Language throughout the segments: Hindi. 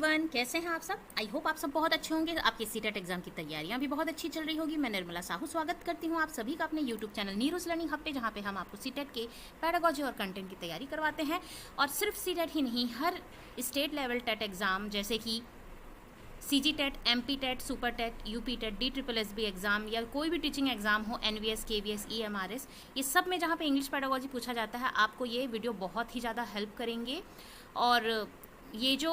एवरीवन, कैसे हैं आप सब। आई होप आप सब बहुत अच्छे होंगे। आपके सीटेट एग्जाम की तैयारियां भी बहुत अच्छी चल रही होगी। मैं निर्मला साहू स्वागत करती हूं आप सभी का अपने यूट्यूब चैनल नीरूज लर्निंग हब पे, जहां पे हम आपको सीटेट के पैडागोजी और कंटेंट की तैयारी करवाते हैं। और सिर्फ सीटेट ही नहीं, हर स्टेट लेवल टेट एग्ज़ाम जैसे कि CG TET, MP TET, super TET, UP TET, DSSB exam या कोई भी टीचिंग एग्जाम हो, NVS, KVS, EMRS, ये सब में जहाँ पे इंग्लिश पैडागोजी पूछा जाता है, आपको ये वीडियो बहुत ही ज़्यादा हेल्प करेंगे। और ये जो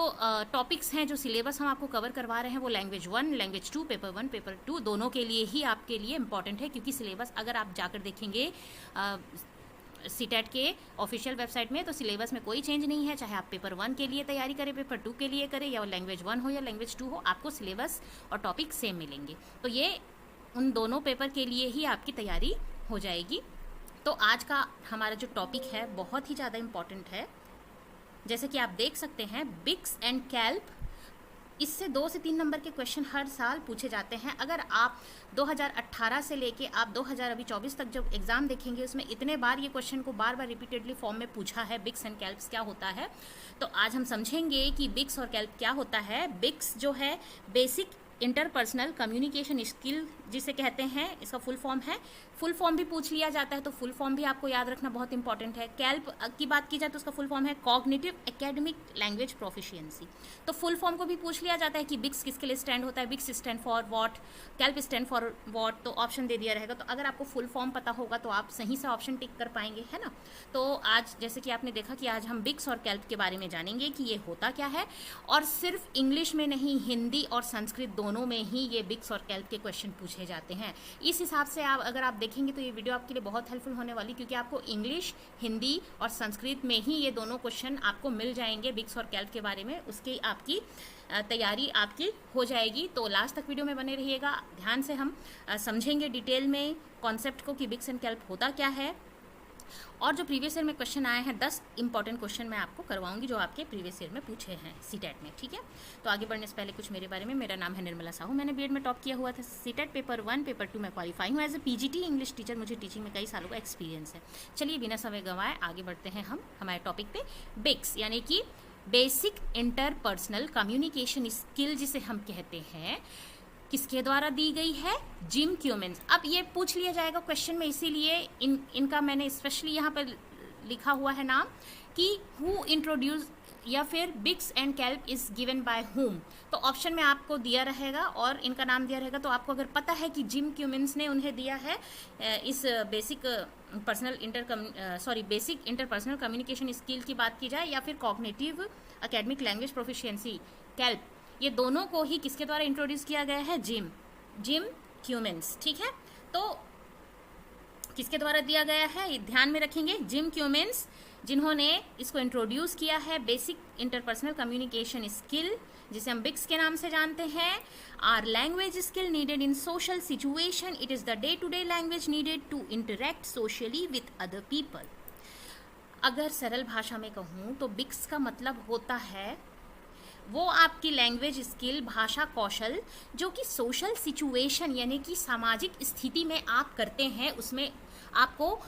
टॉपिक्स हैं, जो सिलेबस हम आपको कवर करवा रहे हैं, वो लैंग्वेज 1, लैंग्वेज 2, पेपर 1, पेपर 2 दोनों के लिए ही आपके लिए इम्पॉर्टेंट है। क्योंकि सिलेबस अगर आप जाकर देखेंगे सीटेट के ऑफिशियल वेबसाइट में, तो सिलेबस में कोई चेंज नहीं है। चाहे आप पेपर 1 के लिए तैयारी करें, पेपर 2 के लिए करें, या लैंग्वेज 1 हो या लैंग्वेज 2 हो, आपको सिलेबस और टॉपिक सेम मिलेंगे। तो ये उन दोनों पेपर के लिए ही आपकी तैयारी हो जाएगी। तो आज का हमारा जो टॉपिक है बहुत ही ज़्यादा इम्पॉर्टेंट है। जैसे कि आप देख सकते हैं, बिक्स एंड कैल्प, इससे 2 से 3 नंबर के क्वेश्चन हर साल पूछे जाते हैं। अगर आप 2018 से लेके आप 2024 तक जब एग्ज़ाम देखेंगे, उसमें इतने बार ये क्वेश्चन को बार बार रिपीटेडली फॉर्म में पूछा है, बिक्स एंड कैल्प्स क्या होता है। तो आज हम समझेंगे कि बिक्स और कैल्प क्या होता है। बिक्स जो है बेसिक इंटरपर्सनल कम्युनिकेशन स्किल जिसे कहते हैं, इसका फुल फॉर्म है। फुल फॉर्म भी पूछ लिया जाता है, तो फुल फॉर्म भी आपको याद रखना बहुत इंपॉर्टेंट है। कैल्प की बात की जाए तो उसका फुल फॉर्म है कॉग्निटिव एकेडमिक लैंग्वेज प्रोफिशिएंसी। तो फुल फॉर्म को भी पूछ लिया जाता है कि बिक्स किसके लिए स्टैंड होता है, BICS stand for what, CALP stand for what. तो ऑप्शन दे दिया रहेगा। तो अगर आपको फुल फॉर्म पता होगा तो आप सही से ऑप्शन टिक कर पाएंगे, है ना। तो आज जैसे कि आपने देखा कि आज हम बिक्स और कैल्प के बारे में जानेंगे कि ये होता क्या है। और सिर्फ इंग्लिश में नहीं, हिंदी और संस्कृत दोनों में ही ये बिक्स और कैल्प के क्वेश्चन पूछे जाते हैं। इस हिसाब से आप अगर आप देखेंगे तो ये वीडियो आपके लिए बहुत हेल्पफुल होने वाली, क्योंकि आपको इंग्लिश, हिंदी और संस्कृत में ही ये दोनों क्वेश्चन आपको मिल जाएंगे बिक्स और कैल्प के बारे में। उसकी आपकी तैयारी आपकी हो जाएगी। तो लास्ट तक वीडियो में बने रहिएगा। ध्यान से हम समझेंगे डिटेल में कॉन्सेप्ट को कि बिक्स एंड कैल्प होता क्या है। और जो प्रीवियस ईयर में क्वेश्चन आए हैं, 10 इंपॉर्टेंट क्वेश्चन मैं आपको करवाऊंगी जो आपके प्रीवियस ईयर में पूछे हैं सीटेट में, ठीक है। तो आगे बढ़ने से पहले कुछ मेरे बारे में। मेरा नाम है निर्मला साहू। मैंने बीएड में टॉप किया हुआ था। सीटेट पेपर 1, पेपर 2 में क्वालिफाई हूँ as a PGT English teacher. मुझे टीचिंग में कई सालों का एक्सपीरियंस है। चलिए बिना समय गंवाए आगे बढ़ते हैं हम हमारे टॉपिक पे। बिक्स यानी कि बेसिक इंटरपर्सनल कम्युनिकेशन स्किल जिसे हम कहते हैं, किसके द्वारा दी गई है, जिम क्यूमेंस। अब ये पूछ लिया जाएगा क्वेश्चन में, इसीलिए इनका मैंने स्पेशली यहाँ पर लिखा हुआ है नाम कि हु इंट्रोड्यूस या फिर BICS and CALP is given by whom. तो ऑप्शन में आपको दिया रहेगा और इनका नाम दिया रहेगा। तो आपको अगर पता है कि जिम क्यूमेंस ने उन्हें दिया है इस बेसिक इंटरपर्सनल कम्युनिकेशन स्किल की बात की जाए, या फिर cognitive academic language proficiency kelp, ये दोनों को ही किसके द्वारा इंट्रोड्यूस किया गया है, जिम क्यूमेंस, ठीक है। तो किसके द्वारा दिया गया है, ये ध्यान में रखेंगे, जिम क्यूमेंस, जिन्होंने इसको इंट्रोड्यूस किया है। बेसिक इंटरपर्सनल कम्युनिकेशन स्किल जिसे हम बिक्स के नाम से जानते हैं, are language skill needed in social situation. It is the day to day language needed to interact socially with other people. अगर सरल भाषा में कहूँ तो बिक्स का मतलब होता है वो आपकी लैंग्वेज स्किल, भाषा कौशल, जो कि सोशल सिचुएशन यानी कि सामाजिक स्थिति में आप करते हैं, उसमें आपको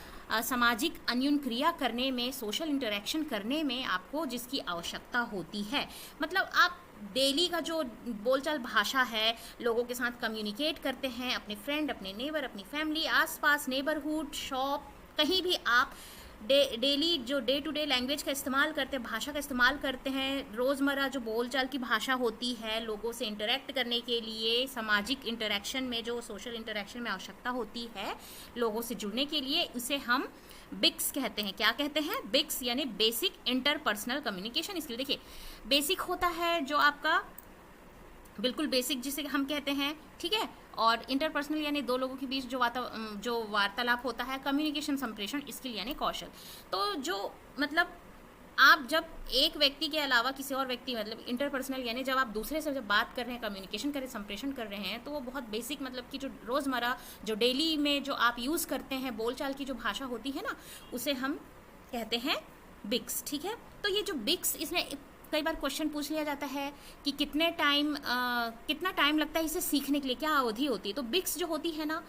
सामाजिक अन्योन्य क्रिया करने में, सोशल इंटरेक्शन करने में आपको जिसकी आवश्यकता होती है। मतलब आप डेली का जो बोलचाल भाषा है, लोगों के साथ कम्युनिकेट करते हैं, अपने फ्रेंड, अपने नेबर, अपनी फैमिली, आसपास, नेबरहुड, शॉप, कहीं भी आप डेली जो डे टू डे लैंग्वेज का इस्तेमाल करते हैं, भाषा का इस्तेमाल करते हैं, रोज़मर्रा जो बोलचाल की भाषा होती है, लोगों से इंटरेक्ट करने के लिए, सामाजिक इंटरेक्शन में, जो सोशल इंटरेक्शन में आवश्यकता होती है लोगों से जुड़ने के लिए, उसे हम बिक्स कहते हैं। क्या कहते हैं, बिक्स यानी बेसिक इंटरपर्सनल कम्युनिकेशन स्किल। देखिए, बेसिक होता है जो आपका बिल्कुल बेसिक जिसे हम कहते हैं, ठीक है। और इंटरपर्सनल यानी दो लोगों के बीच जो वार्तालाप होता है, कम्युनिकेशन संप्रेषण स्किल यानी कौशल। तो जो मतलब आप जब एक व्यक्ति के अलावा किसी और व्यक्ति, मतलब इंटरपर्सनल यानी जब आप दूसरे से जब बात कर रहे हैं, कम्युनिकेशन कर रहे हैं, संप्रेषण कर रहे हैं, तो वो बहुत बेसिक मतलब कि जो रोज़मर्रा जो डेली में जो आप यूज़ करते हैं, बोलचाल की जो भाषा होती है ना, उसे हम कहते हैं बिक्स, ठीक है। तो ये जो बिक्स, इसमें कई बार क्वेश्चन पूछ लिया जाता है कि कितना टाइम लगता है इसे सीखने के लिए, क्या अवधि होती है। तो बिक्स जो होती है ना,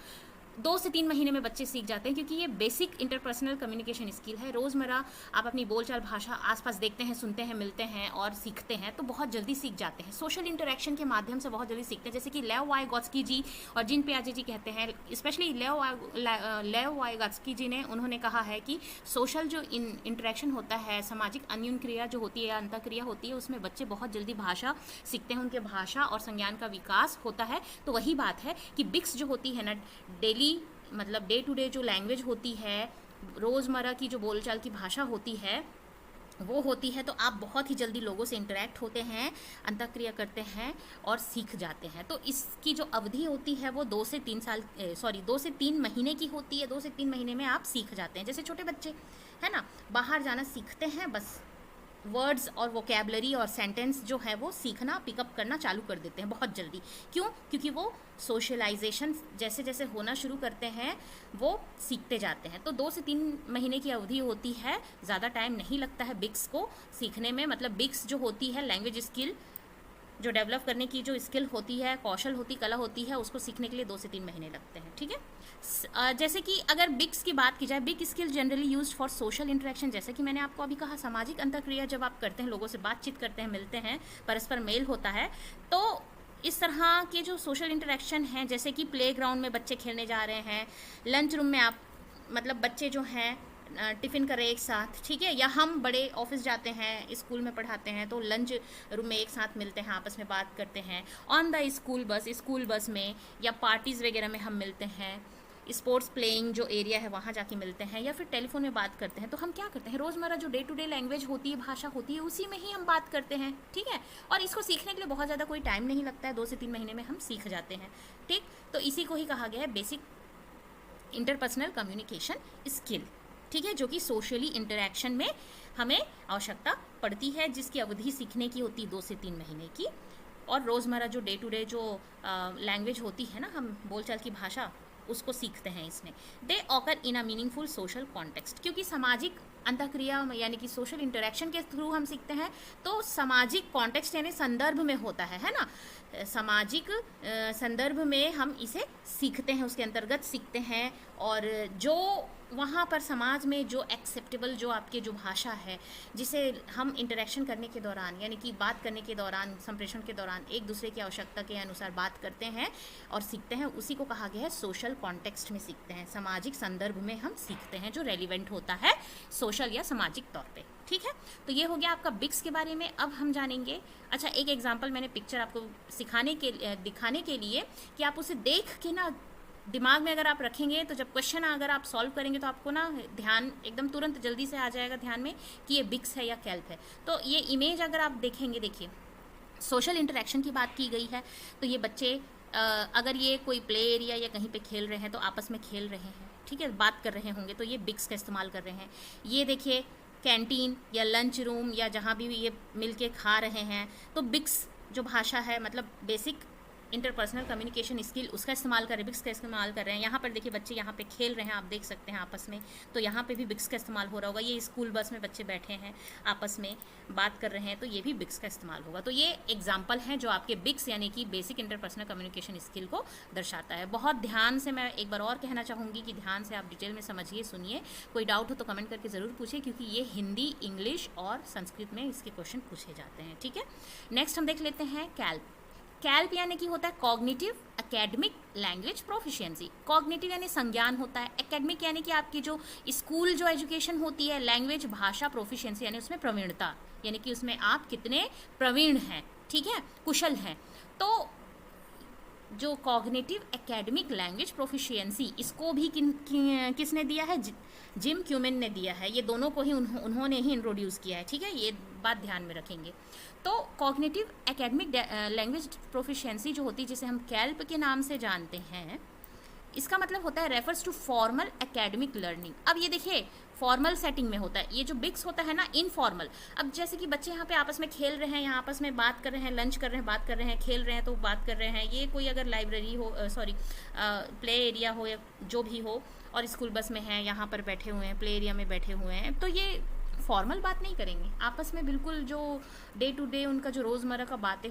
2 से 3 महीने में बच्चे सीख जाते हैं, क्योंकि ये बेसिक इंटरपर्सनल कम्युनिकेशन स्किल है। रोज़मर्रा आप अपनी बोलचाल भाषा आसपास देखते हैं, सुनते हैं, मिलते हैं और सीखते हैं, तो बहुत जल्दी सीख जाते हैं। सोशल इंटरेक्शन के माध्यम से बहुत जल्दी सीखते हैं, जैसे कि लेव वाइगोत्स्की जी और जीन पियाजे जी कहते हैं, स्पेशली लेव वाइगोत्स्की जी ने उन्होंने कहा है कि सोशल जो इंटरेक्शन होता है, सामाजिक अन्योन क्रिया जो होती है या अंतःक्रिया होती है, उसमें बच्चे बहुत जल्दी भाषा सीखते हैं, उनके भाषा और संज्ञान का विकास होता है। तो वही बात है कि बिक्स जो होती है ना, डेली मतलब डे टू डे जो लैंग्वेज होती है, रोज़मर्रा की जो बोलचाल की भाषा होती है, वो होती है। तो आप बहुत ही जल्दी लोगों से इंटरेक्ट होते हैं, अंतःक्रिया करते हैं और सीख जाते हैं। तो इसकी जो अवधि होती है वो 2 से 3 महीने की होती है। 2 से 3 महीने में आप सीख जाते हैं। जैसे छोटे बच्चे है ना, बाहर जाना सीखते हैं, बस वर्ड्स और वोकेबलरी और सेंटेंस जो है वो सीखना, पिकअप करना चालू कर देते हैं बहुत जल्दी। क्यों? क्योंकि वो सोशलाइजेशन जैसे जैसे होना शुरू करते हैं वो सीखते जाते हैं। तो 2 से 3 महीने की अवधि होती है, ज़्यादा टाइम नहीं लगता है बिक्स को सीखने में। मतलब बिक्स जो होती है, लैंग्वेज स्किल जो डेवलप करने की जो स्किल होती है, कौशल होती, कला होती है, उसको सीखने के लिए 2 से 3 महीने लगते हैं। ठीक है। जैसे कि अगर बिक्स की बात की जाए, big skill generally used for social interaction, जैसे कि मैंने आपको अभी कहा, सामाजिक अंतःक्रिया जब आप करते हैं, लोगों से बातचीत करते हैं, मिलते हैं, परस्पर मेल होता है, तो इस तरह के जो सोशल इंटरेक्शन हैं, जैसे कि प्लेग्राउंड में बच्चे खेलने जा रहे हैं, लंच रूम में आप मतलब बच्चे जो हैं टिफ़िन कर रहे एक साथ, ठीक है, या हम बड़े ऑफिस जाते हैं, स्कूल में पढ़ाते हैं, तो लंच रूम में एक साथ मिलते हैं, आपस में बात करते हैं, ऑन द स्कूल बस में, या पार्टीज़ वगैरह में हम मिलते हैं, स्पोर्ट्स प्लेइंग जो एरिया है वहाँ जाके मिलते हैं, या फिर टेलीफोन में बात करते हैं। तो हम क्या करते हैं, रोज़मर्रा जो डे टू डे लैंग्वेज होती है, भाषा होती है, उसी में ही हम बात करते हैं। ठीक है, और इसको सीखने के लिए बहुत ज़्यादा कोई टाइम नहीं लगता है, 2 से 3 महीने में हम सीख जाते हैं। ठीक, तो इसी को ही कहा गया है बेसिक इंटरपर्सनल कम्युनिकेशन स्किल। ठीक है, जो कि सोशली इंटरेक्शन में हमें आवश्यकता पड़ती है, जिसकी अवधि सीखने की होती है 2 से 3 महीने की। और रोज़मर्रा जो डे टू डे जो लैंग्वेज होती है ना, हम बोलचाल की भाषा, उसको सीखते हैं इसमें। They occur in a meaningful social context, क्योंकि सामाजिक अंतःक्रिया यानी कि सोशल इंटरेक्शन के थ्रू हम सीखते हैं, तो सामाजिक कॉन्टेक्स्ट यानी संदर्भ में होता है ना, सामाजिक संदर्भ में हम इसे सीखते हैं, उसके अंतर्गत सीखते हैं। और जो वहाँ पर समाज में जो एक्सेप्टेबल जो आपके जो भाषा है, जिसे हम इंटरेक्शन करने के दौरान यानी कि बात करने के दौरान, संप्रेषण के दौरान एक दूसरे की आवश्यकता के अनुसार बात करते हैं और सीखते हैं, उसी को कहा गया है सोशल कॉन्टेक्स्ट में सीखते हैं। सामाजिक संदर्भ में हम सीखते हैं जो रेलिवेंट होता है सोशल या सामाजिक तौर पे। ठीक है, तो ये हो गया आपका बिक्स के बारे में। अब हम जानेंगे, अच्छा एक एग्जाम्पल मैंने पिक्चर आपको दिखाने के लिए कि आप उसे देख के ना दिमाग में अगर आप रखेंगे, तो जब क्वेश्चन अगर आप सॉल्व करेंगे तो आपको ना ध्यान एकदम तुरंत जल्दी से आ जाएगा ध्यान में कि ये बिक्स है या कैल्प है। तो ये इमेज अगर आप देखेंगे, देखिए सोशल इंटरेक्शन की बात की गई है, तो ये बच्चे अगर ये कोई प्ले एरिया या कहीं पे खेल रहे हैं तो आपस में खेल रहे हैं, ठीक है, बात कर रहे होंगे, तो ये बिक्स का इस्तेमाल कर रहे हैं। ये देखिए कैंटीन या लंच रूम या जहाँ भी ये मिल के खा रहे हैं, तो बिक्स जो भाषा है, मतलब बेसिक इंटरपर्सनल कम्युनिकेशन स्किल, उसका इस्तेमाल कर रहे हैं, बिक्स का इस्तेमाल कर रहे हैं। यहाँ पर देखिए बच्चे यहाँ पे खेल रहे हैं, आप देख सकते हैं आपस में, तो यहाँ पे भी बिक्स का इस्तेमाल हो रहा होगा। ये स्कूल बस में बच्चे बैठे हैं, आपस में बात कर रहे हैं, तो ये भी बिक्स का इस्तेमाल होगा। तो ये एग्जाम्पल हैं जो आपके बिक्स यानी कि बेसिक इंटरपर्सनल कम्युनिकेशन स्किल को दर्शाता है। बहुत ध्यान से मैं एक बार और कहना चाहूँगी कि ध्यान से आप डिटेल में समझिए, सुनिए, कोई डाउट हो तो कमेंट करके ज़रूर पूछिए, क्योंकि ये हिंदी, इंग्लिश और संस्कृत में इसके क्वेश्चन पूछे जाते हैं। ठीक है, नेक्स्ट हम देख लेते हैं कैल्प। कैल्प यानी कि होता है cognitive academic language proficiency. Cognitive यानी संज्ञान होता है, एकेडमिक यानी कि आपकी जो स्कूल जो एजुकेशन होती है, लैंग्वेज भाषा प्रोफिशिएंसी यानी उसमें प्रवीणता, यानी कि उसमें आप कितने प्रवीण हैं, ठीक है, कुशल हैं। तो जो कॉग्निटिव एकेडमिक लैंग्वेज प्रोफिशिएंसी, इसको भी किसने दिया है, जिम क्यूमेन ने दिया है। ये दोनों को ही उन्होंने ही इंट्रोड्यूस किया है। ठीक है, ये बात ध्यान में रखेंगे। तो कॉग्निटिव एकेडमिक लैंग्वेज प्रोफिशिएंसी जो होती है, जिसे हम कैल्प के नाम से जानते हैं, इसका मतलब होता है refers to formal academic learning. अब ये देखिए फॉर्मल सेटिंग में होता है, ये जो बिक्स होता है ना इनफॉर्मल। अब जैसे कि बच्चे यहाँ पे आपस में खेल रहे हैं, यहाँ आपस में बात कर रहे हैं, लंच कर रहे हैं, बात कर रहे हैं, खेल रहे हैं तो बात कर रहे हैं। ये कोई अगर लाइब्रेरी हो, प्ले एरिया हो या जो भी हो, और स्कूल बस में है, यहाँ पर बैठे हुए हैं, प्ले एरिया में बैठे हुए हैं, तो ये फॉर्मल बात नहीं करेंगे, आपस में बिल्कुल जो डे टू डे उनका जो रोज़मर्रा का बातें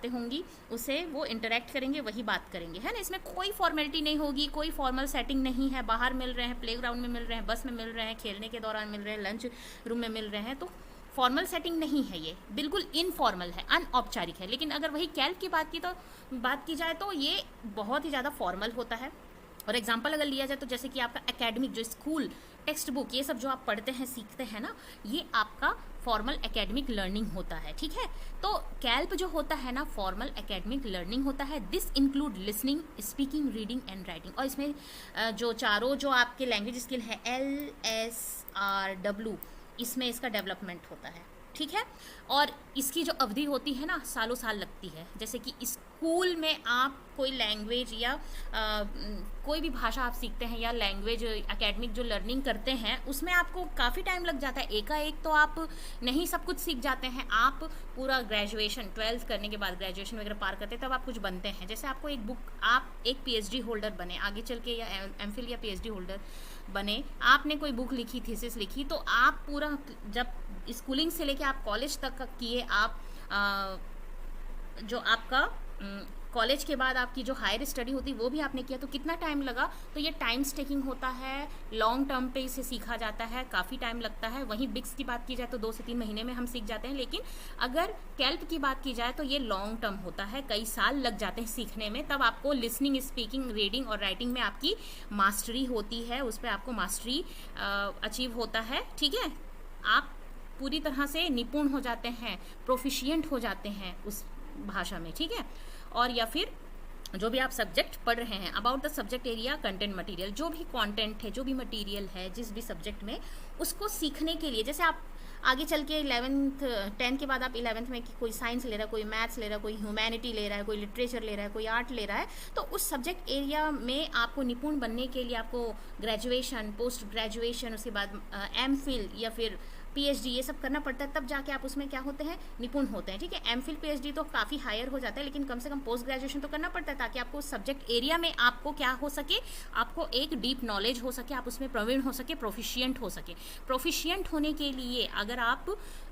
होंगी उसे वो इंटरेक्ट करेंगे, वही बात करेंगे, है ना। इसमें कोई फॉर्मेलिटी नहीं होगी, कोई फॉर्मल सेटिंग नहीं है, बाहर मिल रहे हैं, प्लेग्राउंड में मिल रहे हैं, बस में मिल रहे हैं, खेलने के दौरान मिल रहे हैं, लंच रूम में मिल रहे हैं, तो फॉर्मल सेटिंग नहीं है, ये बिल्कुल इनफॉर्मल है, अनऔपचारिक है। लेकिन अगर वही कैल्प की बात की जाए तो ये बहुत ही ज़्यादा फॉर्मल होता है। और एग्जांपल अगर लिया जाए तो जैसे कि आपका एकेडमिक जो स्कूल टेक्स्ट बुक ये सब जो आप पढ़ते हैं सीखते हैं ना, ये आपका फॉर्मल एकेडमिक लर्निंग होता है, ठीक है। तो कैल्प जो होता है ना, फॉर्मल एकेडमिक लर्निंग होता है। This include listening, speaking, reading and writing. और इसमें जो चारों जो आपके लैंग्वेज स्किल है LSRW, इसमें इसका डेवलपमेंट होता है, ठीक है। और इसकी जो अवधि होती है ना, सालों साल लगती है। जैसे कि स्कूल में आप कोई लैंग्वेज या कोई भी भाषा आप सीखते हैं या लैंग्वेज एकेडमिक जो लर्निंग करते हैं उसमें आपको काफ़ी टाइम लग जाता है, एकाएक तो आप नहीं सब कुछ सीख जाते हैं। आप पूरा ग्रेजुएशन 12th करने के बाद ग्रेजुएशन वगैरह पार करते हैं तब आप कुछ बनते हैं। जैसे आपको एक बुक, आप एक PhD होल्डर बने आगे चल के, या MPhil या PhD होल्डर बने, आपने कोई बुक लिखी, थीसिस लिखी, तो आप पूरा जब स्कूलिंग से लेके आप कॉलेज तक किए, आप जो आपका कॉलेज के बाद आपकी जो हायर स्टडी होती वो भी आपने किया, तो कितना टाइम लगा, तो ये टाइम टेकिंग होता है, लॉन्ग टर्म पे इसे सीखा जाता है, काफ़ी टाइम लगता है। वहीं बिक्स की बात की जाए तो 2 से 3 महीने में हम सीख जाते हैं, लेकिन अगर कैल्प की बात की जाए तो ये लॉन्ग टर्म होता है, कई साल लग जाते हैं सीखने में। तब आपको लिसनिंग, स्पीकिंग, रीडिंग और राइटिंग में आपकी मास्टरी होती है, उस पर आपको मास्टरी अचीव होता है, ठीक है। आप पूरी तरह से निपुण हो जाते हैं, प्रोफिशिएंट हो जाते हैं उस भाषा में, ठीक है। और या फिर जो भी आप सब्जेक्ट पढ़ रहे हैं, about the subject area, content material, जो भी कंटेंट है, जो भी मटेरियल है जिस भी सब्जेक्ट में, उसको सीखने के लिए, जैसे आप आगे चल के 11th 10 के बाद आप 11th में कोई साइंस ले रहा है, कोई मैथ्स ले रहा है, कोई ह्यूमैनिटी ले रहा है, कोई लिटरेचर ले रहा है, कोई आर्ट ले रहा है, तो उस सब्जेक्ट एरिया में आपको निपुण बनने के लिए आपको ग्रेजुएशन, पोस्ट ग्रेजुएशन, उसके बाद MPhil या फिर PhD ये सब करना पड़ता है, तब जाके आप उसमें क्या होते हैं, निपुण होते हैं, ठीक है। MPhil PhD तो काफ़ी हायर हो जाता है, लेकिन कम से कम पोस्ट ग्रेजुएशन तो करना पड़ता है, ताकि आपको उस सब्जेक्ट एरिया में आपको क्या हो सके, आपको एक डीप नॉलेज हो सके, आप उसमें प्रवीण हो सके, प्रोफिशिएंट हो सके। प्रोफिशिएंट होने के लिए अगर आप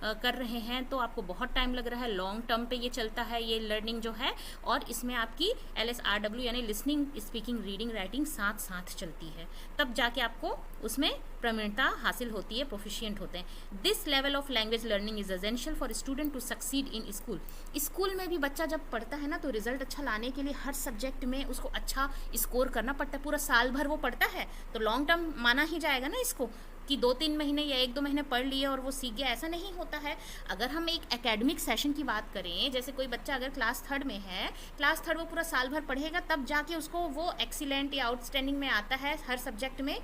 कर रहे हैं तो आपको बहुत टाइम लग रहा है, लॉन्ग टर्म पे ये चलता है, ये लर्निंग जो है, और इसमें आपकी LSRW यानी लिसनिंग, स्पीकिंग, रीडिंग, राइटिंग साथ साथ चलती है, तब जाके आपको उसमें प्रवीणता हासिल होती है, प्रोफिशिएंट होते हैं। This level of language learning is essential for student to succeed in school. School में भी बच्चा जब पढ़ता है ना, तो रिजल्ट अच्छा लाने के लिए हर सब्जेक्ट में उसको अच्छा स्कोर करना पड़ता है। पूरा साल भर वो पढ़ता है तो लॉन्ग टर्म माना ही जाएगा ना इसको, कि 2-3 महीने या 1-2 महीने पढ़ लिए और वो सीख गया, ऐसा नहीं होता है। अगर हम एक एकेडमिक सेशन की बात करें, जैसे कोई बच्चा अगर क्लास 3rd में है, क्लास 3rd वो पूरा साल भर पढ़ेगा, तब जाके उसको वो एक्सीलेंट या आउटस्टैंडिंग में आता है हर सब्जेक्ट में।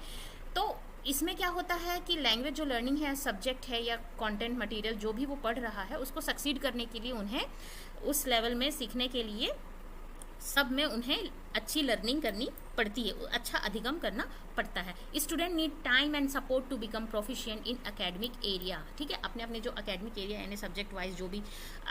तो इसमें क्या होता है कि लैंग्वेज जो लर्निंग है, सब्जेक्ट है या कंटेंट मटेरियल जो भी वो पढ़ रहा है, उसको सक्सीड करने के लिए उन्हें उस लेवल में सीखने के लिए सब में उन्हें अच्छी लर्निंग करनी पड़ती है, अच्छा अधिगम करना पड़ता है। Student need time and support to become proficient in academic area, ठीक है। अपने अपने जो एकेडमिक एरिया यानी सब्जेक्ट वाइज जो भी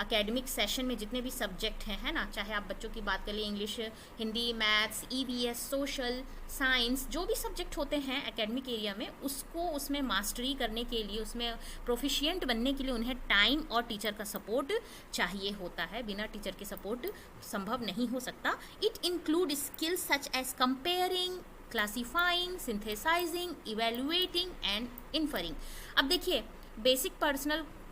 एकेडमिक सेशन में जितने भी सब्जेक्ट हैं, है ना, चाहे आप बच्चों की बात करें, English, Hindi, maths, EVS, social science, जो भी सब्जेक्ट होते हैं एकेडमिक एरिया में, उसको उसमें मास्टरी करने के लिए, उसमें प्रोफिशिएंट बनने के लिए उन्हें टाइम और टीचर का सपोर्ट चाहिए होता है। बिना टीचर के सपोर्ट संभव नहीं हो सकता। It include skills such as comparing, classifying, synthesising, evaluating and inferring. अब देखिए,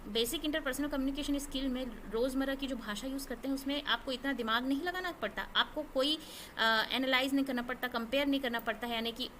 बेसिक इंटरपर्सनल कम्युनिकेशन स्किल में रोज़मर्रा की जो भाषा यूज़ करते हैं उसमें आपको इतना दिमाग नहीं लगाना पड़ता, आपको कोई एनालाइज नहीं करना पड़ता, कंपेयर नहीं करना पड़ता है, यानी कि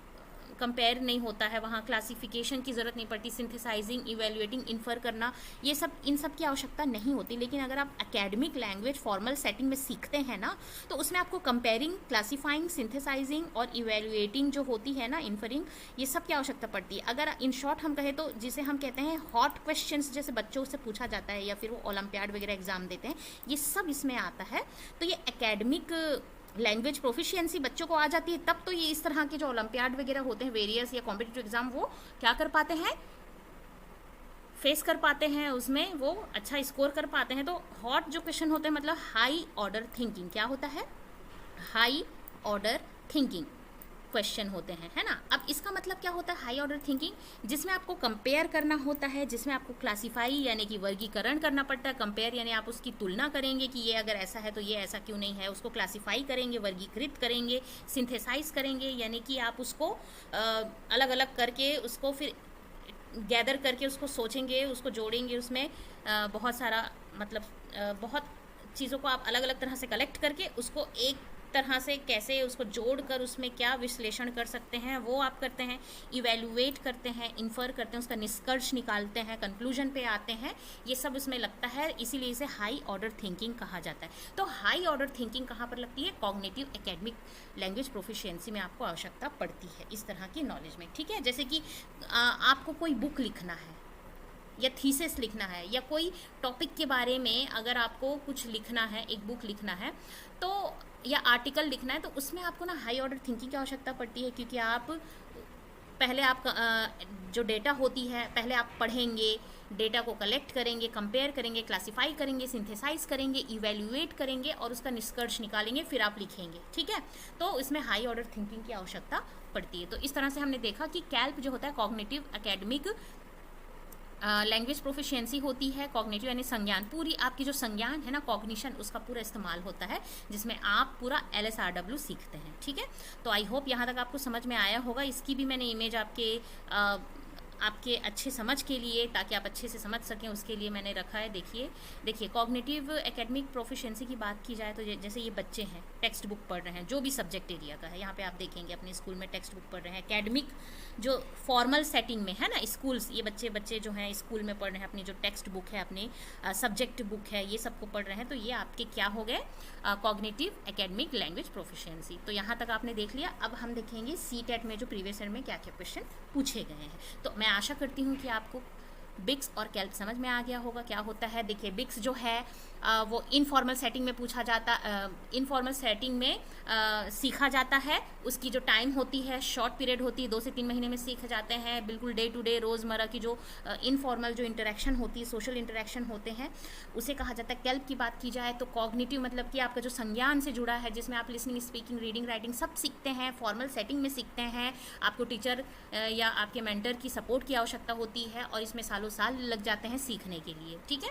कंपेयर नहीं होता है, वहाँ क्लासिफिकेशन की ज़रूरत नहीं पड़ती, सिंथेसाइजिंग, इवेल्युएटिंग, इन्फर करना, ये सब इन सब की आवश्यकता नहीं होती। लेकिन अगर आप एकेडमिक लैंग्वेज फॉर्मल सेटिंग में सीखते हैं ना, तो उसमें आपको कंपेयरिंग, क्लासीफाइंग, सिंथेसाइजिंग और इवेल्युएटिंग जो होती है ना, इन्फरिंग, ये सब की आवश्यकता पड़ती है। अगर इन शॉर्ट हम कहें तो जिसे हम कहते हैं हॉट क्वेश्चंस, जैसे बच्चों से पूछा जाता है या फिर वो ओलंपियाड वगैरह एग्जाम देते हैं, ये सब इसमें आता है। तो ये एकेडमिक लैंग्वेज प्रोफिशिएंसी बच्चों को आ जाती है, तब तो ये इस तरह के जो ओलंपियाड वगैरह होते हैं, वेरियस या कॉम्पिटिटिव एग्जाम, वो क्या कर पाते हैं, फेस कर पाते हैं, उसमें वो अच्छा स्कोर कर पाते हैं। तो हॉट जो क्वेश्चन होते हैं, मतलब हाई ऑर्डर थिंकिंग, क्या होता है, हाई ऑर्डर थिंकिंग, क्वेश्चन होते हैं, है ना। अब इसका मतलब क्या होता है हाई ऑर्डर थिंकिंग, जिसमें आपको कंपेयर करना होता है, जिसमें आपको क्लासीफाई यानी कि वर्गीकरण करना पड़ता है। कंपेयर यानी आप उसकी तुलना करेंगे कि ये अगर ऐसा है तो ये ऐसा क्यों नहीं है, उसको क्लासीफाई करेंगे, वर्गीकृत करेंगे, सिंथेसाइज करेंगे यानी कि आप उसको अलग अलग करके उसको फिर गैदर करके उसको सोचेंगे, उसको जोड़ेंगे, उसमें बहुत सारा मतलब बहुत चीज़ों को आप अलग अलग तरह से कलेक्ट करके उसको एक तरह से कैसे उसको जोड़कर उसमें क्या विश्लेषण कर सकते हैं वो आप करते हैं। इवेल्युएट करते हैं, इन्फर करते हैं, उसका निष्कर्ष निकालते हैं, कंक्लूजन पे आते हैं, ये सब उसमें लगता है, इसीलिए इसे हाई ऑर्डर थिंकिंग कहा जाता है। तो हाई ऑर्डर थिंकिंग कहाँ पर लगती है? कॉग्निटिव एकेडमिक लैंग्वेज प्रोफिशिएंसी में आपको आवश्यकता पड़ती है इस तरह की नॉलेज में, ठीक है। जैसे कि आपको कोई बुक लिखना है या थीसिस लिखना है या कोई टॉपिक के बारे में अगर आपको कुछ लिखना है, एक बुक लिखना है तो या आर्टिकल लिखना है, तो उसमें आपको ना हाई ऑर्डर थिंकिंग की आवश्यकता पड़ती है, क्योंकि आप पहले आप जो डेटा होती है पहले आप पढ़ेंगे, डेटा को कलेक्ट करेंगे, कंपेयर करेंगे, क्लासीफाई करेंगे, सिंथेसाइज करेंगे, इवेल्युएट करेंगे और उसका निष्कर्ष निकालेंगे, फिर आप लिखेंगे, ठीक है। तो इसमें हाई ऑर्डर थिंकिंग की आवश्यकता पड़ती है। तो इस तरह से हमने देखा कि कैल्प जो होता है कॉग्निटिव एकेडमिक लैंग्वेज प्रोफिशिएंसी होती है। कॉग्निटिव यानी संज्ञान, पूरी आपकी जो संज्ञान है ना, कॉग्निशन, उसका पूरा इस्तेमाल होता है जिसमें आप पूरा LSRW सीखते हैं, ठीक है। तो आई होप यहाँ तक आपको समझ में आया होगा। इसकी भी मैंने इमेज आपके अच्छे समझ के लिए, ताकि आप अच्छे से समझ सकें, उसके लिए मैंने रखा है। देखिए कॉग्निटिव एकेडमिक प्रोफिशिएंसी की बात की जाए तो जैसे ये बच्चे हैं टेक्स्ट बुक पढ़ रहे हैं, जो भी सब्जेक्ट एरिया का है, यहाँ पे आप देखेंगे अपने स्कूल में टेक्स्ट बुक पढ़ रहे हैं, एकेडमिक जो फॉर्मल सेटिंग में है ना, स्कूल्स, ये बच्चे जो हैं स्कूल में पढ़ रहे हैं, अपनी जो टेक्स्ट बुक है, अपने सब्जेक्ट बुक है, ये सबको पढ़ रहे हैं, तो ये आपके क्या हो गए? Cognitive academic language proficiency. तो यहाँ तक आपने देख लिया। अब हम देखेंगे CTET में जो प्रीवियस ईयर में क्या क्या क्वेश्चन पूछे गए हैं। तो मैं आशा करती हूँ कि आपको बिक्स और कैल्प समझ में आ गया होगा क्या होता है। देखिए बिक्स जो है वो इनफॉर्मल सेटिंग में पूछा जाता, इनफॉर्मल सेटिंग में सीखा जाता है। उसकी जो टाइम होती है शॉर्ट पीरियड होती है, 2 से 3 महीने में सीख जाते हैं। बिल्कुल डे टू डे रोज़मर्रा की जो इनफॉर्मल जो इंटरेक्शन होती है, सोशल इंटरेक्शन होते हैं, उसे कहा जाता है कैल्प। की बात की जाए तो कॉग्निटिव मतलब कि आपका जो संज्ञान से जुड़ा है, जिसमें आप लिसनिंग, स्पीकिंग, रीडिंग, राइटिंग सब सीखते हैं, फॉर्मल सेटिंग में सीखते हैं। आपको टीचर या आपके मेंटर की सपोर्ट की आवश्यकता होती है और इसमें सालों साल लग जाते हैं सीखने के लिए, ठीक है।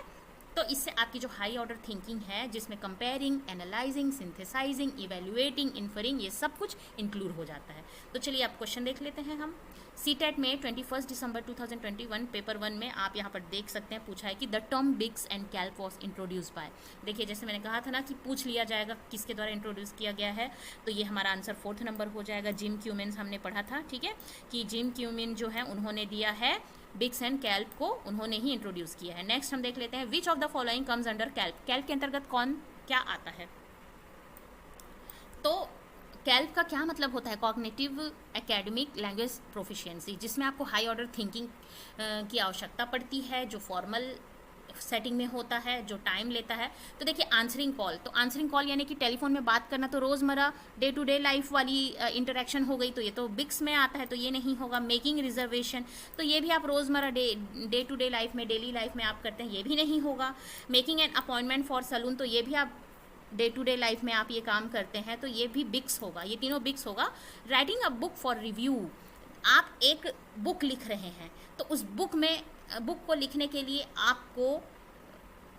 तो इससे आपकी जो हाई ऑर्डर थिंकिंग है, जिसमें कंपेयरिंग, एनालाइजिंग, सिंथेसाइजिंग, इवेल्युएटिंग, इन्फरिंग, ये सब कुछ इंक्लूड हो जाता है। तो चलिए आप क्वेश्चन देख लेते हैं हम। CTET में 21 दिसंबर 2021 पेपर 1 में आप यहाँ पर देख सकते हैं पूछा है कि the term BICS and CALP was introduce by. देखिए जैसे मैंने कहा था ना कि पूछ लिया जाएगा किसके द्वारा इंट्रोड्यूस किया गया है, तो ये हमारा आंसर 4th नंबर हो जाएगा। जिम क्यूमेन हमने पढ़ा था, ठीक है, कि जिम क्यूमेन जो है उन्होंने दिया है बिक्स एंड कैल्प को, उन्होंने ही इंट्रोड्यूस किया है। नेक्स्ट हम देख लेते हैं विच of the following comes under kelp. Kelp के अंतर्गत कौन क्या आता है? तो कैल्प का क्या मतलब होता है? कॉग्निटिव एकेडमिक लैंग्वेज प्रोफिशिएंसी, जिसमें आपको हाई ऑर्डर थिंकिंग की आवश्यकता पड़ती है, जो फॉर्मल सेटिंग में होता है, जो टाइम लेता है। तो देखिए आंसरिंग कॉल, तो आंसरिंग कॉल यानी कि टेलीफोन में बात करना, तो रोज़मर्रा डे टू डे लाइफ वाली इंटरेक्शन हो गई, तो ये तो बिक्स में आता है, तो ये नहीं होगा। मेकिंग रिजर्वेशन, तो ये भी आप रोज़मर्रा डे टू डे लाइफ में, डेली लाइफ में आप करते हैं, ये भी नहीं होगा। Making an appointment for salon, तो ये भी आप डे टू डे लाइफ में आप ये काम करते हैं, तो ये भी बिक्स होगा, ये तीनों बिक्स होगा। Writing a book for review, आप एक बुक लिख रहे हैं, तो उस बुक को लिखने के लिए आपको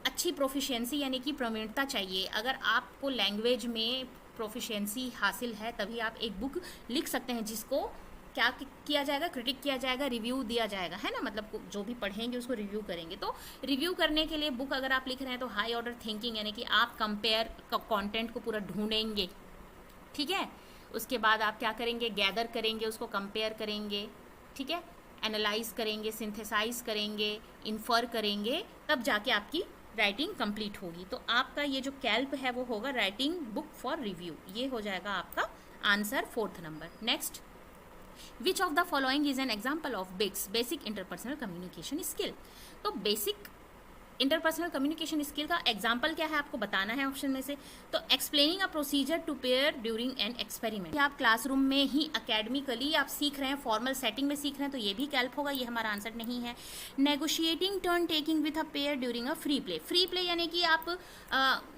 अच्छी प्रोफिशिएंसी यानी कि प्रवीणता चाहिए। अगर आपको लैंग्वेज में प्रोफिशिएंसी हासिल है तभी आप एक बुक लिख सकते हैं, जिसको क्या किया जाएगा? क्रिटिक किया जाएगा, रिव्यू दिया जाएगा, है ना। मतलब जो भी पढ़ेंगे उसको रिव्यू करेंगे। तो रिव्यू करने के लिए बुक अगर आप लिख रहे हैं तो हाई ऑर्डर थिंकिंग यानी कि आप कंपेयर कंटेंट को पूरा ढूंढेंगे, ठीक है। उसके बाद आप क्या करेंगे? गैदर करेंगे, उसको कंपेयर करेंगे, ठीक है, एनालाइज करेंगे, सिंथेसाइज करेंगे, इन्फर करेंगे, तब जाके आपकी राइटिंग कंप्लीट होगी। तो आपका ये जो कैल्प है वो होगा राइटिंग बुक फॉर रिव्यू, ये हो जाएगा आपका answer 4th number. Next, which of the following is an example of BICS basic interpersonal communication skill. तो बेसिक इंटरपर्सनल कम्युनिकेशन स्किल का एग्जाम्पल क्या है आपको बताना है ऑप्शन में से। तो explaining a procedure to peer during an experiment, आप क्लासरूम में ही अकेडमिकली आप सीख रहे हैं, फॉर्मल सेटिंग में सीख रहे हैं, तो ये भी कैल्प होगा, ये हमारा आंसर नहीं है। Negotiating turn taking with a pair during a free play, free play यानी कि आप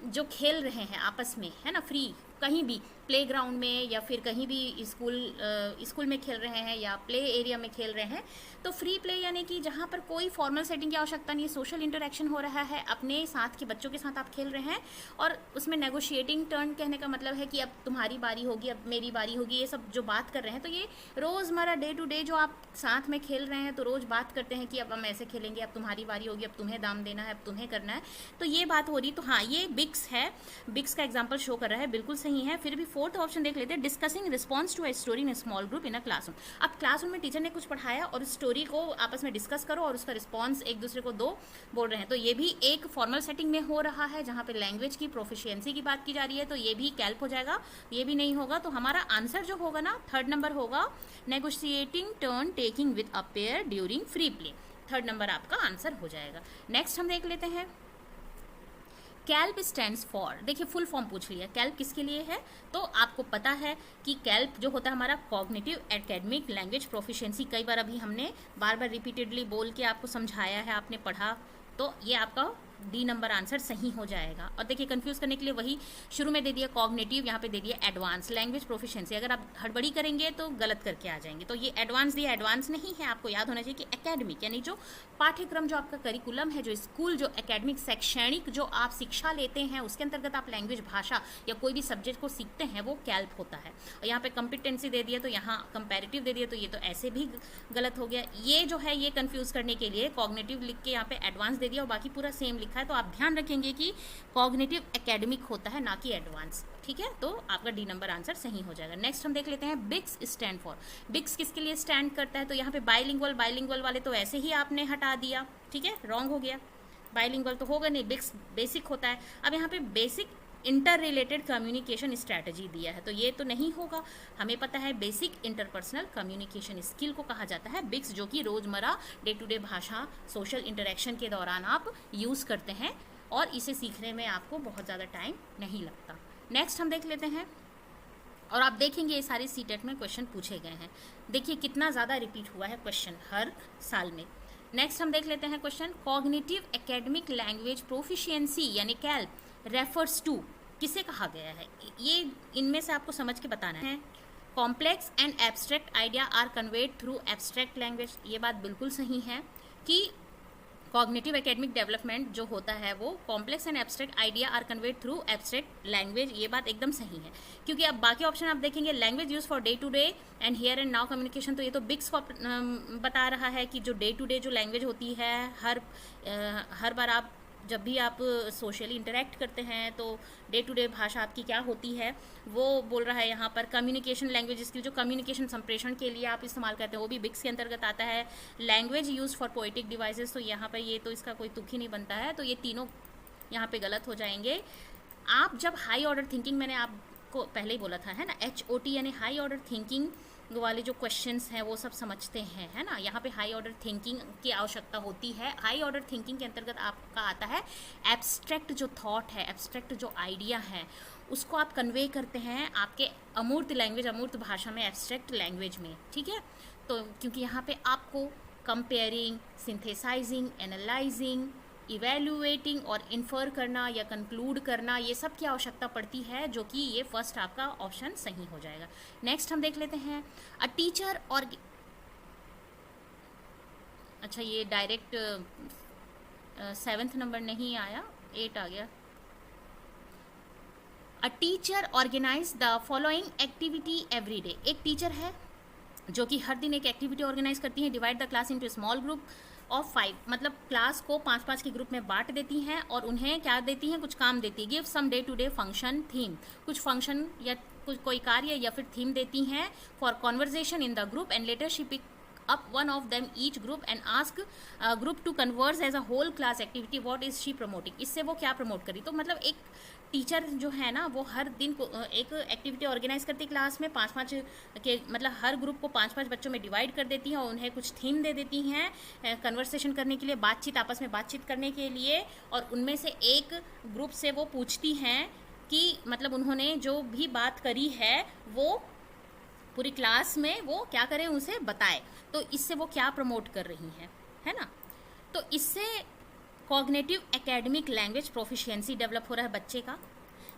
जो खेल रहे हैं आपस में, है ना, फ्री कहीं भी प्लेग्राउंड में या फिर कहीं भी स्कूल में खेल रहे हैं या प्ले एरिया में खेल रहे हैं, तो फ्री प्ले यानी कि जहाँ पर कोई फॉर्मल सेटिंग की आवश्यकता नहीं है, सोशल इंटरेक्शन हो रहा है, अपने साथ के बच्चों के साथ आप खेल रहे हैं, और उसमें नेगोशिएटिंग टर्न कहने का मतलब है कि अब तुम्हारी बारी होगी, अब मेरी बारी होगी, ये सब जो बात कर रहे हैं, तो ये रोज़मर्रा डे टू डे जो आप साथ में खेल रहे हैं तो रोज़ बात करते हैं कि अब हम ऐसे खेलेंगे, अब तुम्हारी बारी होगी, अब तुम्हें दाम देना है, अब तुम्हें करना है, तो ये बात हो रही। तो हाँ, ये बिक्स है, बिक्स का एग्जाम्पल शो कर रहा है, बिल्कुल सही है। फिर भी फोर्थ ऑप्शन देख लेते हैं, discussing response to a story in small group in a classroom. अब क्लासरूम में टीचर ने कुछ पढ़ाया और स्टोरी को आपस में डिस्कस करो और उसका रिस्पॉन्स एक दूसरे को दो बोल रहे हैं, तो ये भी एक फॉर्मल सेटिंग में हो रहा है जहाँ पे लैंग्वेज की प्रोफिशिएंसी की बात की जा रही है, तो ये भी कैल्प हो जाएगा, ये भी नहीं होगा। तो हमारा आंसर जो होगा ना, थर्ड नंबर होगा, negotiating turn taking with a pair during free play, third number आपका आंसर हो जाएगा। नेक्स्ट हम देख लेते हैं, कैल्प स्टैंड्स फॉर। देखिए फुल फॉर्म पूछ लिया, कैल्प किसके लिए है, तो आपको पता है कि कैल्प जो होता है हमारा कॉग्निटिव एकेडमिक लैंग्वेज प्रोफिशिएंसी, कई बार अभी हमने बार बार रिपीटेडली बोल के आपको समझाया है, आपने पढ़ा, तो ये आपका डी नंबर आंसर सही हो जाएगा। और देखिए कंफ्यूज करने के लिए वही शुरू में दे दिया कॉग्निटिव, यहाँ पे दे दिया एडवांस लैंग्वेज प्रोफिशिएंसी, अगर आप हड़बड़ी करेंगे तो गलत करके आ जाएंगे। तो ये एडवांस दिया, एडवांस नहीं है, आपको याद होना चाहिए कि एकेडमिक यानी जो पाठ्यक्रम, जो आपका करिकुलम है, जो स्कूल, जो एकेडमिक शैक्षणिक जो आप शिक्षा लेते हैं उसके अंतर्गत आप लैंग्वेज भाषा या कोई भी सब्जेक्ट को सीखते हैं, वो कैल्प होता है। और यहाँ पे कॉम्पिटेंसी दे दिया, तो यहाँ कंपैरेटिव दे दिया, तो ये तो ऐसे भी गलत हो गया। ये जो है ये कंफ्यूज करने के लिए कॉग्निटिव लिख के यहाँ पे एडवांस दे दिया और बाकी पूरा सेम लिखा है, तो आप ध्यान रखेंगे कि कॉग्निटिव एकेडमिक होता है, ना कि एडवांस, ठीक है। तो आपका डी नंबर आंसर सही हो जाएगा। नेक्स्ट हम देख लेते हैं, बिक्स स्टैंड फॉर। बिक्स किसके लिए स्टैंड करता है, तो यहाँ पे बाइलिंगुअल, बाइलिंगुअल वाले तो ऐसे ही आपने हटा दिया, ठीक है, रॉन्ग हो गया, बाइलिंगुअल तो होगा नहीं, बिक्स बेसिक होता है। अब यहाँ पे basic inter related communication strategy दिया है, तो ये तो नहीं होगा, हमें पता है बेसिक इंटरपर्सनल कम्युनिकेशन स्किल को कहा जाता है बिक्स, जो कि रोज़मर्रा डे टू डे भाषा सोशल इंटरेक्शन के दौरान आप यूज़ करते हैं और इसे सीखने में आपको बहुत ज़्यादा टाइम नहीं लगता। नेक्स्ट हम देख लेते हैं, और आप देखेंगे ये सारे सीटेट में क्वेश्चन पूछे गए हैं, देखिए कितना ज़्यादा रिपीट हुआ है क्वेश्चन हर साल में। नेक्स्ट हम देख लेते हैं question, cognitive academic language proficiency यानी कैल्प रेफर्स टू, किसे कहा गया है, ये इनमें से आपको समझ के बताना है। Complex and abstract idea are conveyed through abstract language, ये बात बिल्कुल सही है कि कॉग्निटिव एकेडमिक डेवलपमेंट जो होता है वो complex and abstract idea are conveyed through abstract language, ये बात एकदम सही है, क्योंकि अब बाकी ऑप्शन आप देखेंगे, language use for day to day and here and now communication, तो ये तो बिक्स को बता रहा है कि जो डे टू डे जो लैंग्वेज होती है, हर बार आप जब भी आप सोशली इंटरेक्ट करते हैं तो डे टू डे भाषा आपकी क्या होती है, वो बोल रहा है यहाँ पर। कम्युनिकेशन लैंग्वेज स्किल जो कम्युनिकेशन संप्रेषण के लिए आप इस्तेमाल करते हैं वो भी बिक्स के अंतर्गत आता है। Language use for poetic devices, तो यहाँ पर ये तो इसका कोई तुक ही नहीं बनता है, तो ये तीनों यहाँ पे गलत हो जाएंगे। आप जब हाई ऑर्डर थिंकिंग, मैंने आपको पहले ही बोला था, है ना, HOT यानी हाई ऑर्डर थिंकिंग वाले जो क्वेश्चंस हैं वो सब समझते हैं, है ना, यहाँ पे हाई ऑर्डर थिंकिंग की आवश्यकता होती है। हाई ऑर्डर थिंकिंग के अंतर्गत आपका आता है एब्स्ट्रैक्ट जो थॉट है, एब्स्ट्रैक्ट जो आइडिया है, उसको आप कन्वे करते हैं आपके अमूर्त लैंग्वेज, अमूर्त भाषा में, एब्स्ट्रैक्ट लैंग्वेज में, ठीक है। तो क्योंकि यहाँ पे आपको कंपेयरिंग, सिंथेसाइजिंग, एनालाइजिंग, इवेल्युएटिंग और इन्फर करना या कंक्लूड करना, ये सब की आवश्यकता पड़ती है, जो कि ये फर्स्ट आपका ऑप्शन सही हो जाएगा। नेक्स्ट हम देख लेते हैं, अ टीचर और, अच्छा ये डायरेक्ट 7th नंबर नहीं आया, 8 आ गया। A teacher organise the following activity every day, एक टीचर है जो कि हर दिन एक एक्टिविटी ऑर्गेनाइज करती है। Divide the class into small group of 5, मतलब क्लास को 5-5 के ग्रुप में बांट देती हैं और उन्हें क्या देती हैं, कुछ काम देती है। Give some day to day function theme, कुछ फंक्शन या कुछ कोई कार्य या फिर थीम देती हैं for conversation in the group and later she pick up one of them each group and ask group to converse as a whole class activity what is she promoting, इससे वो क्या प्रमोट करी। तो मतलब एक टीचर जो है ना वो हर दिन को एक एक्टिविटी ऑर्गेनाइज करती क्लास में, 5-5 के मतलब हर ग्रुप को 5-5 बच्चों में डिवाइड कर देती हैं और उन्हें कुछ थीम दे देती हैं कन्वर्सेशन करने के लिए, बातचीत, आपस में बातचीत करने के लिए, और उनमें से एक ग्रुप से वो पूछती हैं कि मतलब उन्होंने जो भी बात करी है वो पूरी क्लास में वो क्या करें, उसे बताए, तो इससे वो क्या प्रमोट कर रही हैं, है ना। तो इससे cognitive academic language proficiency develop हो रहा है बच्चे का।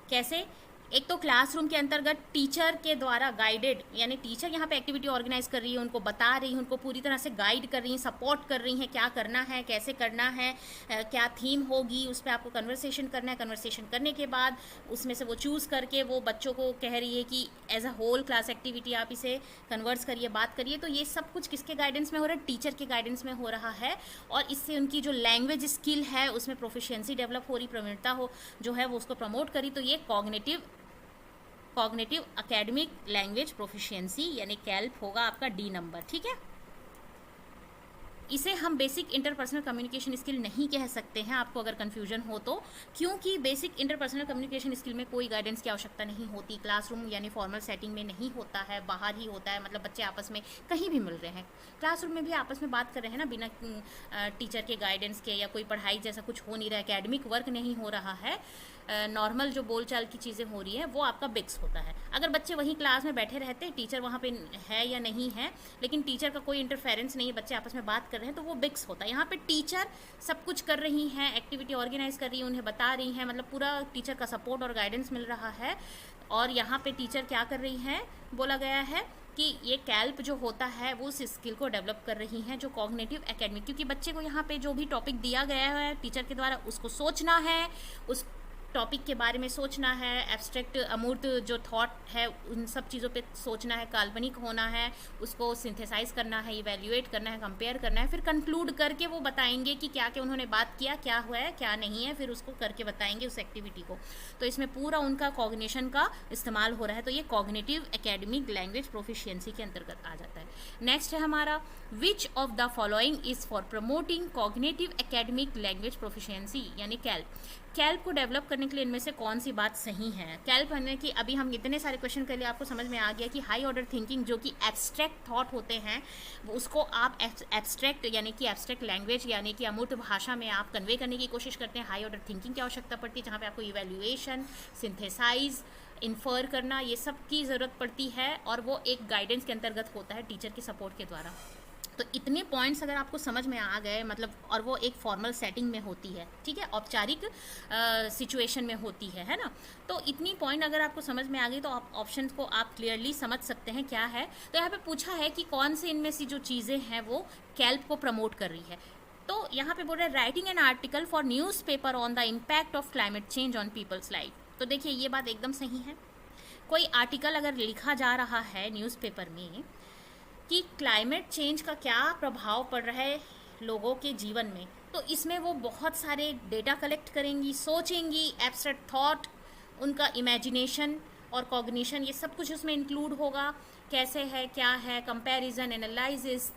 कैसे, एक तो क्लासरूम के अंतर्गत टीचर के द्वारा गाइडेड, यानी टीचर यहाँ पे एक्टिविटी ऑर्गेनाइज कर रही है, उनको बता रही है, उनको पूरी तरह से गाइड कर रही है, सपोर्ट कर रही है, क्या करना है, कैसे करना है, क्या थीम होगी, उस पर आपको कन्वर्सेशन करना है। कन्वर्सेशन करने के बाद उसमें से वो चूज़ करके वो बच्चों को कह रही है कि as a whole class activity आप इसे कन्वर्स करिए, बात करिए। तो ये सब कुछ किसके गाइडेंस में हो रहा है? टीचर के गाइडेंस में हो रहा है। और इससे उनकी जो लैंग्वेज स्किल है उसमें प्रोफिशिएंसी डेवलप हो रही, प्रवीणता हो जो है वो उसको प्रमोट करी। तो ये कॉग्निटिव एकेडमिक लैंग्वेज प्रोफिशिएंसी यानी कैल्प होगा आपका डी नंबर, ठीक है। इसे हम बेसिक इंटरपर्सनल कम्युनिकेशन स्किल नहीं कह सकते हैं, आपको अगर कन्फ्यूजन हो तो, क्योंकि बेसिक इंटरपर्सनल कम्युनिकेशन स्किल में कोई गाइडेंस की आवश्यकता नहीं होती। क्लासरूम यानी फॉर्मल सेटिंग में नहीं होता है, बाहर ही होता है, मतलब बच्चे आपस में कहीं भी मिल रहे हैं, क्लासरूम में भी आपस में बात कर रहे हैं ना, बिना टीचर के गाइडेंस के, या कोई पढ़ाई जैसा कुछ हो नहीं रहा है, एकेडमिक वर्क नहीं हो रहा है, नॉर्मल जो बोलचाल की चीज़ें हो रही हैं वो आपका बिक्स होता है। अगर बच्चे वहीं क्लास में बैठे रहते हैं, टीचर वहाँ पे है या नहीं है, लेकिन टीचर का कोई इंटरफेरेंस नहीं है, बच्चे आपस में बात कर रहे हैं, तो वो बिक्स होता है। यहाँ पे टीचर सब कुछ कर रही हैं, एक्टिविटी ऑर्गेनाइज कर रही हैं, उन्हें बता रही हैं, मतलब पूरा टीचर का सपोर्ट और गाइडेंस मिल रहा है। और यहाँ पे टीचर क्या कर रही हैं, बोला गया है कि ये कैल्प जो होता है वो उस स्किल को डेवलप कर रही हैं जो कॉग्निटिव एकेडमिक, क्योंकि बच्चे को यहाँ पे जो भी टॉपिक दिया गया है टीचर के द्वारा उसको सोचना है, उस टॉपिक के बारे में सोचना है, एब्स्ट्रैक्ट अमूर्त जो थॉट है उन सब चीज़ों पे सोचना है, काल्पनिक होना है, उसको सिंथेसाइज करना है, इवेल्युएट करना है, कंपेयर करना है, फिर कंक्लूड करके वो बताएंगे कि क्या क्या उन्होंने बात किया, क्या हुआ है, क्या नहीं है, फिर उसको करके बताएंगे उस एक्टिविटी को। तो इसमें पूरा उनका कॉग्निशन का इस्तेमाल हो रहा है। तो ये कॉग्निटिव एकेडमिक लैंग्वेज प्रोफिशिएंसी के अंतर्गत आ जाता है। नेक्स्ट है हमारा, विच of the following is for promoting cognitive academic language proficiency यानी कैल्प। कैल्प को डेवलप करने के लिए इनमें से कौन सी बात सही है? कैल्प है कि अभी हम इतने सारे क्वेश्चन के लिए आपको समझ में आ गया कि हाई ऑर्डर थिंकिंग जो कि एब्स्ट्रैक्ट थॉट होते हैं उसको आप एब्स्ट्रैक्ट यानी कि एब्स्ट्रैक्ट लैंग्वेज यानी कि अमूर्त भाषा में आप कन्वे करने की कोशिश करते हैं। हाई ऑर्डर थिंकिंग की आवश्यकता पड़ती है जहाँ पे आपको इवेल्युएशन, सिंथेसाइज, इन्फर करना, ये सब की ज़रूरत पड़ती है, और वो एक गाइडेंस के अंतर्गत होता है टीचर के सपोर्ट के द्वारा। तो इतने पॉइंट्स अगर आपको समझ में आ गए, मतलब, और वो एक फॉर्मल सेटिंग में होती है, ठीक है, औपचारिक सिचुएशन में होती है ना। तो इतनी पॉइंट अगर आपको समझ में आ गई तो आप ऑप्शन को आप क्लियरली समझ सकते हैं क्या है। तो यहाँ पे पूछा है कि कौन से इनमें से जो चीज़ें हैं वो कैल्प को प्रमोट कर रही है। तो यहाँ पे बोल रहे हैं writing an article for news paper on the impact of climate change on people's life. तो देखिए ये बात एकदम सही है। कोई आर्टिकल अगर लिखा जा रहा है न्यूज़पेपर में कि क्लाइमेट चेंज का क्या प्रभाव पड़ रहा है लोगों के जीवन में, तो इसमें वो बहुत सारे डेटा कलेक्ट करेंगी, सोचेंगी, एब्स्ट्रैक्ट थॉट, उनका इमेजिनेशन और कॉग्निशन, ये सब कुछ उसमें इंक्लूड होगा। कैसे है, क्या है, कंपैरिजन, एनालिसिस,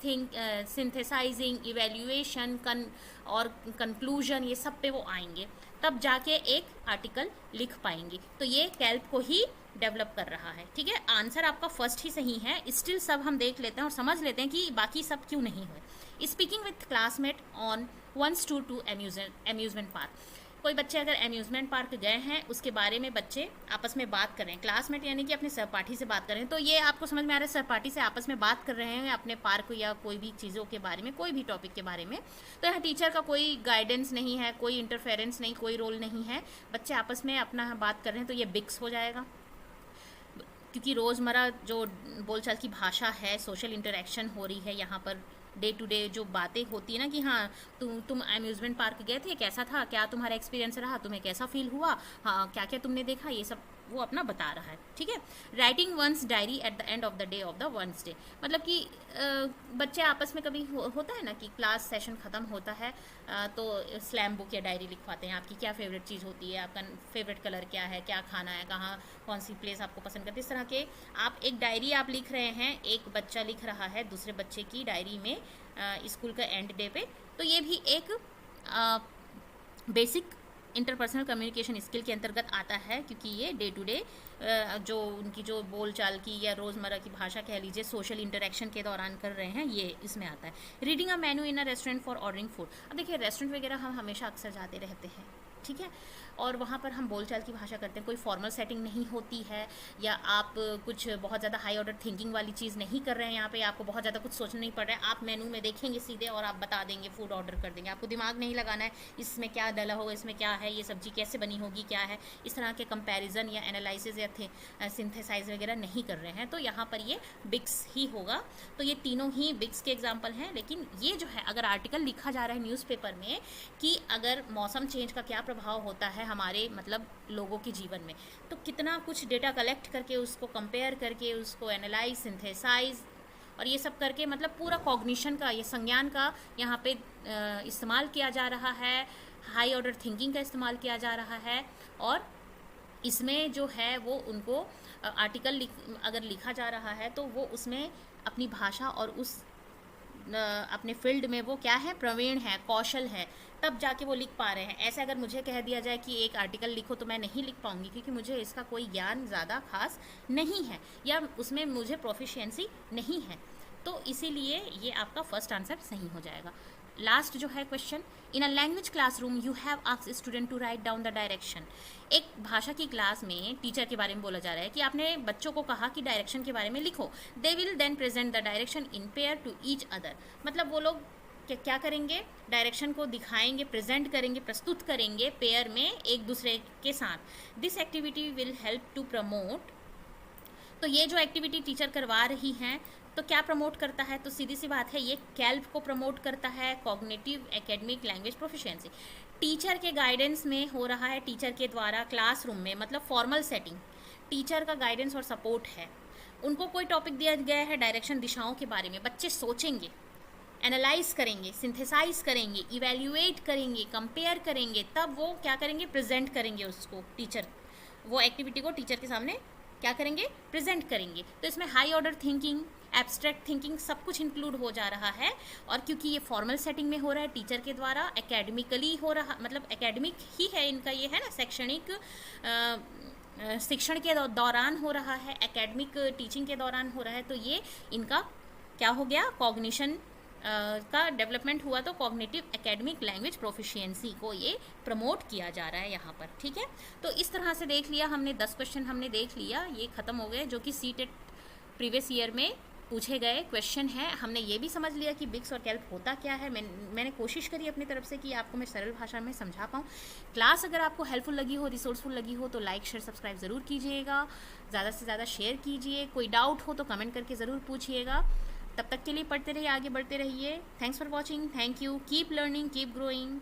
सिंथेसाइजिंग, इवेल्युएशन और कंक्लूजन, ये सब पे वो आएंगे, तब जाके एक आर्टिकल लिख पाएंगे। तो ये कैल्प को ही डेवलप कर रहा है, ठीक है। आंसर आपका फर्स्ट ही सही है। स्टिल सब हम देख लेते हैं और समझ लेते हैं कि बाकी सब क्यों नहीं हुए। Speaking with classmate on one's to amusement park. कोई बच्चे अगर अम्यूजमेंट पार्क गए हैं उसके बारे में बच्चे आपस में बात कर रहे हैं, क्लासमेट यानी कि अपने सहपाठी से बात कर रहे हैं, तो ये आपको समझ में आ रहा है सहपाठी से आपस में बात कर रहे हैं अपने पार्क या कोई भी चीज़ों के बारे में, कोई भी टॉपिक के बारे में। तो यहाँ टीचर का कोई गाइडेंस नहीं है, कोई इंटरफेरेंस नहीं, कोई रोल नहीं है, बच्चे आपस में अपना बात कर रहे हैं, तो ये बिक्स हो जाएगा। क्योंकि रोज़मर्रा जो बोलचाल की भाषा है, सोशल इंटरेक्शन हो रही है, यहाँ पर डे टू डे जो बातें होती है ना कि हाँ तुम अम्यूज़मेंट पार्क गए थे, कैसा था, क्या तुम्हारा एक्सपीरियंस रहा, तुम्हें कैसा फील हुआ, हाँ क्या क्या तुमने देखा, ये सब वो अपना बता रहा है, ठीक है। Writing one's diary at the end of the day of the one's day, मतलब कि बच्चे आपस में कभी होता है ना कि क्लास सेशन ख़त्म होता है तो स्लैम बुक या डायरी लिखवाते हैं, आपकी क्या फेवरेट चीज़ होती है, आपका फेवरेट कलर क्या है, क्या खाना है, कहाँ कौन सी प्लेस आपको पसंद करती है, इस तरह के आप एक डायरी आप लिख रहे हैं, एक बच्चा लिख रहा है दूसरे बच्चे की डायरी में स्कूल का एंड डे पे। तो ये भी एक बेसिक इंटरपर्सनल कम्युनिकेशन स्किल के अंतर्गत आता है, क्योंकि ये डे टू डे जो उनकी जो बोलचाल की या रोज़मर्रा की भाषा कह लीजिए, सोशल इंटरेक्शन के दौरान कर रहे हैं, ये इसमें आता है। Reading a menu in a restaurant for ordering food. अब देखिए रेस्टोरेंट वगैरह हम हमेशा अक्सर जाते रहते हैं, ठीक है, और वहाँ पर हम बोलचाल की भाषा करते हैं, कोई फॉर्मल सेटिंग नहीं होती है, या आप कुछ बहुत ज़्यादा हाई ऑर्डर थिंकिंग वाली चीज़ नहीं कर रहे हैं। यहाँ पे आपको बहुत ज़्यादा कुछ सोचना नहीं पड़ रहा है, आप मेनू में देखेंगे सीधे और आप बता देंगे, फूड ऑर्डर कर देंगे। आपको दिमाग नहीं लगाना है इसमें क्या डला होगा, इसमें क्या है, ये सब्ज़ी कैसे बनी होगी, क्या है, इस तरह के कंपैरिजन या एनालिसिस या सिंथेसाइज वगैरह नहीं कर रहे हैं। तो यहाँ पर ये बिग्स ही होगा। तो ये तीनों ही बिग्स के एग्जाम्पल हैं। लेकिन ये जो है, अगर आर्टिकल लिखा जा रहा है न्यूज़पेपर में कि अगर मौसम चेंज का क्या प्रभाव होता है हमारे मतलब लोगों के जीवन में, तो कितना कुछ डेटा कलेक्ट करके उसको कंपेयर करके उसको एनालाइज, सिंथेसाइज और ये सब करके मतलब पूरा कॉग्निशन का, ये संज्ञान का यहाँ पे इस्तेमाल किया जा रहा है, हाई ऑर्डर थिंकिंग का इस्तेमाल किया जा रहा है। और इसमें जो है वो उनको आर्टिकल अगर लिखा जा रहा है तो वो उसमें अपनी भाषा और उस अपने फील्ड में वो क्या है, प्रवीण है, कौशल है, तब जाके वो लिख पा रहे हैं। ऐसे अगर मुझे कह दिया जाए कि एक आर्टिकल लिखो तो मैं नहीं लिख पाऊंगी, क्योंकि मुझे इसका कोई ज्ञान ज़्यादा खास नहीं है या उसमें मुझे प्रोफिशिएंसी नहीं है। तो इसीलिए ये आपका फर्स्ट आंसर सही हो जाएगा। लास्ट जो है question, in a language classroom you have asked student to write down the direction. एक भाषा की क्लास में टीचर के बारे में बोला जा रहा है कि आपने बच्चों को कहा कि डायरेक्शन के बारे में लिखो। They will then present the direction in pair to each other. मतलब वो लोग क्या करेंगे, डायरेक्शन को दिखाएंगे, प्रेजेंट करेंगे, प्रस्तुत करेंगे पेयर में एक दूसरे के साथ। This activity will help to promote. तो ये जो एक्टिविटी टीचर करवा रही हैं तो क्या प्रमोट करता है, तो सीधी सी बात है ये कैल्प को प्रमोट करता है, cognitive academic language proficiency. Teacher के गाइडेंस में हो रहा है, टीचर के द्वारा क्लासरूम में, मतलब फॉर्मल सेटिंग, टीचर का गाइडेंस और सपोर्ट है। उनको कोई टॉपिक दिया गया है डायरेक्शन, दिशाओं के बारे में, बच्चे सोचेंगे, एनालाइज करेंगे, सिंथेसाइज करेंगे, इवेल्युएट करेंगे, कंपेयर करेंगे, तब वो क्या करेंगे, प्रेजेंट करेंगे उसको टीचर, वो एक्टिविटी को टीचर के सामने क्या करेंगे, प्रेजेंट करेंगे। तो इसमें high order thinking, abstract thinking सब कुछ इंक्लूड हो जा रहा है। और क्योंकि ये फॉर्मल सेटिंग में हो रहा है, टीचर के द्वारा एकेडमिकली हो रहा, मतलब एकेडमिक ही है इनका, ये है ना, शैक्षणिक शिक्षण के दौरान हो रहा है, एकेडमिक टीचिंग के दौरान हो रहा है, तो ये इनका क्या हो गया, कॉग्निशन का डेवलपमेंट हुआ। तो कॉग्निटिव एकेडमिक लैंग्वेज प्रोफिशिएंसी को ये प्रमोट किया जा रहा है यहाँ पर, ठीक है। तो इस तरह से देख लिया हमने, 10 क्वेश्चन हमने देख लिया, ये ख़त्म हो गए, जो कि सीटेट प्रीवियस ईयर में पूछे गए क्वेश्चन है। हमने ये भी समझ लिया कि बिग्स और कैल्प होता क्या है। मैंने कोशिश करी अपनी तरफ से कि आपको मैं सरल भाषा में समझा पाऊँ। क्लास अगर आपको हेल्पफुल लगी हो, रिसोर्सफुल लगी हो, तो लाइक शेयर सब्सक्राइब ज़रूर कीजिएगा, ज़्यादा से ज़्यादा शेयर कीजिए। कोई डाउट हो तो कमेंट करके ज़रूर पूछिएगा। तब तक के लिए पढ़ते रहिए, आगे बढ़ते रहिए। Thanks for watching, thank you, keep learning, keep growing.